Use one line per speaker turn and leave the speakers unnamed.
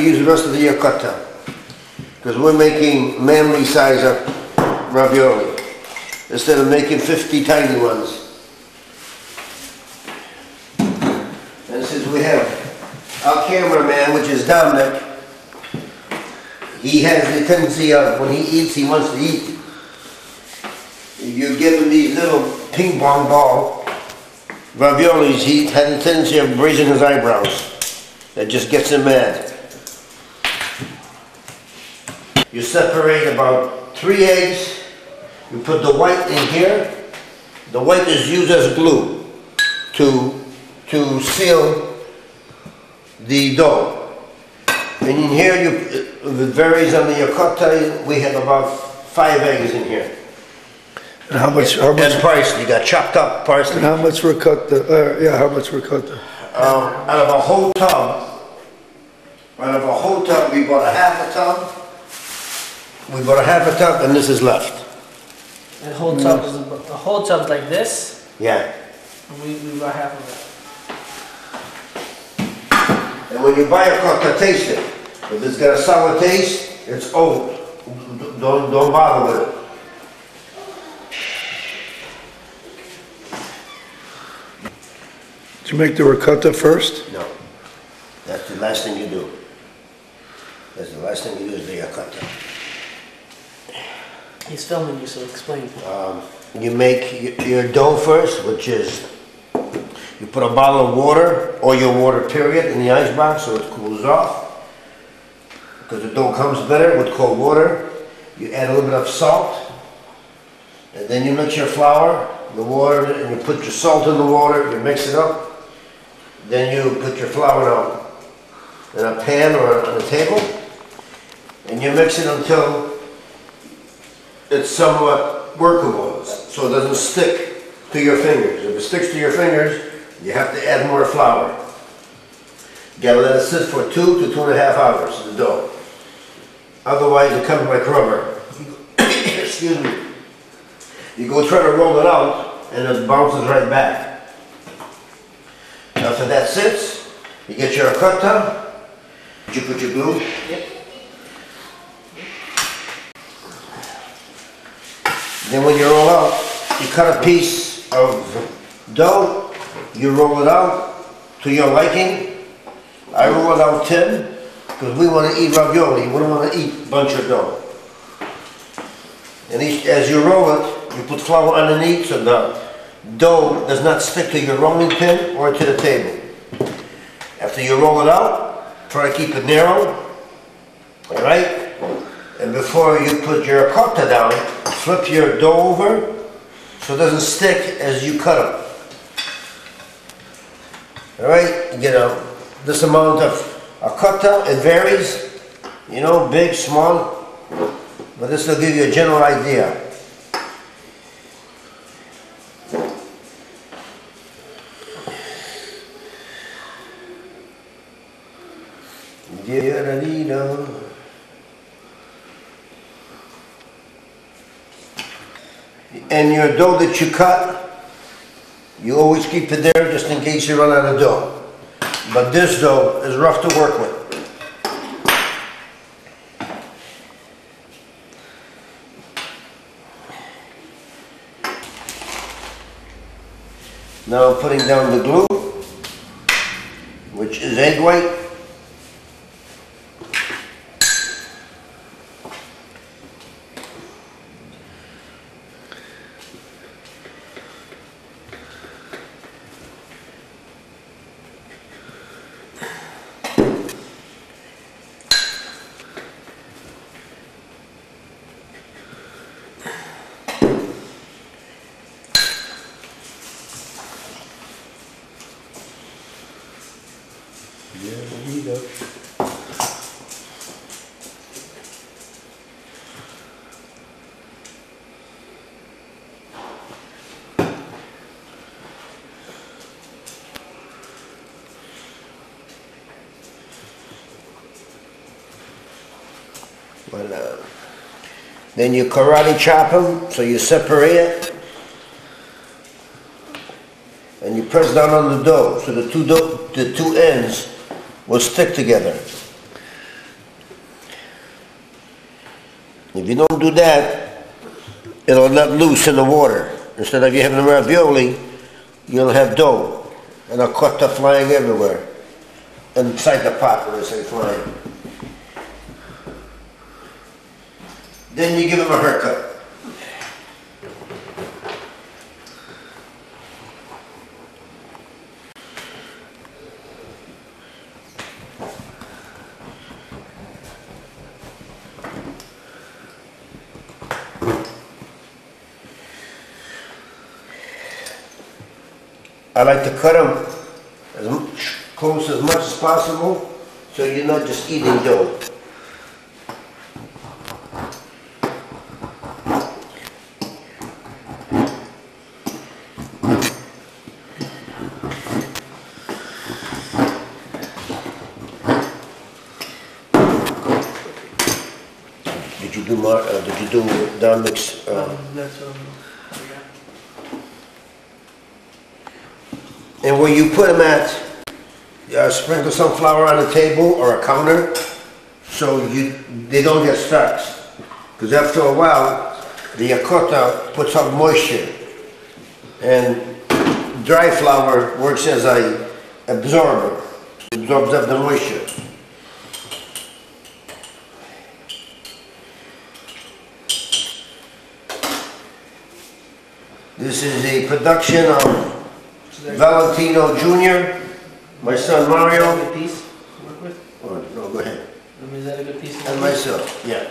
use the rest of the ricotta because we're making manly size up ravioli instead of making 50 tiny ones. And since we have our cameraman, which is Dominic, he has the tendency of, when he eats, he wants to eat. If you give him these little ping pong ball raviolis, he has a tendency of raising his eyebrows. That just gets him mad. You separate about 3 eggs. You put the white in here. The white is used as glue to seal the dough. And in here, it varies on the ricotta. We have about 5 eggs in here.
And how much?
And parsley. You got chopped up parsley.
And how much ricotta? How much ricotta?
Out of a whole tub, we bought a half a tub, and this is left.
The whole tub is the whole tub's like this.
Yeah.
And we bought half of it.
And when you buy a ricotta, taste it. If it's got a sour taste, it's old. Don't bother with it.
Did you make the ricotta first?
No. That's the last thing you do. That's the last thing you do is the ricotta.
He's filming you, so explain.
You make your dough first, which is, you put a bottle of water, or your water period, in the ice box so it cools off. Because the dough comes better with cold water. You add a little bit of salt. And then you mix your flour, the water, and you put your salt in the water, you mix it up. Then you put your flour down in a pan or on a table, and you mix it until it's somewhat workable, so it doesn't stick to your fingers. If it sticks to your fingers, you have to add more flour. You gotta let it sit for 2 to 2.5 hours, the dough. Otherwise it comes like rubber. Excuse me. You go try to roll it out, and it bounces right back. After that sits, you get your ricotta. Did you put your glue?
Yep.
Then when you roll out, you cut a piece of dough, you roll it out to your liking. I roll it out thin, because we want to eat ravioli, we don't want to eat a bunch of dough. And as you roll it, you put flour underneath so the dough does not stick to your rolling pin or to the table. After you roll it out, try to keep it narrow, all right? And before you put your ricotta down, flip your dough over so it doesn't stick as you cut it. All right, you get this amount of ricotta. It varies, you know, big, small, but this will give you a general idea. And your dough that you cut, you always keep it there just in case you run out of dough. But this dough is rough to work with. Now I'm putting down the glue, which is egg white. Then you karate chop them, so you separate it, and you press down on the dough, so the two ends will stick together. If you don't do that, it'll let loose in the water. Instead of you having ravioli, you'll have dough. And a cotta flying everywhere. Inside the pot when I say flying. Then you give them a haircut. I like to cut them close as much as possible, so you're not just eating dough. Did you do Dominic's?
That's what
And when you put them at, sprinkle some flour on the table or a counter, so they don't get stuck. Because after a while, the cotta puts up moisture, and dry flour works as an absorber, absorbs up the moisture. This is a production of Valentino Jr., my son Mario.
a good piece to work with?
Oh, no, go ahead.
I mean, is that a good piece?
And myself, yeah.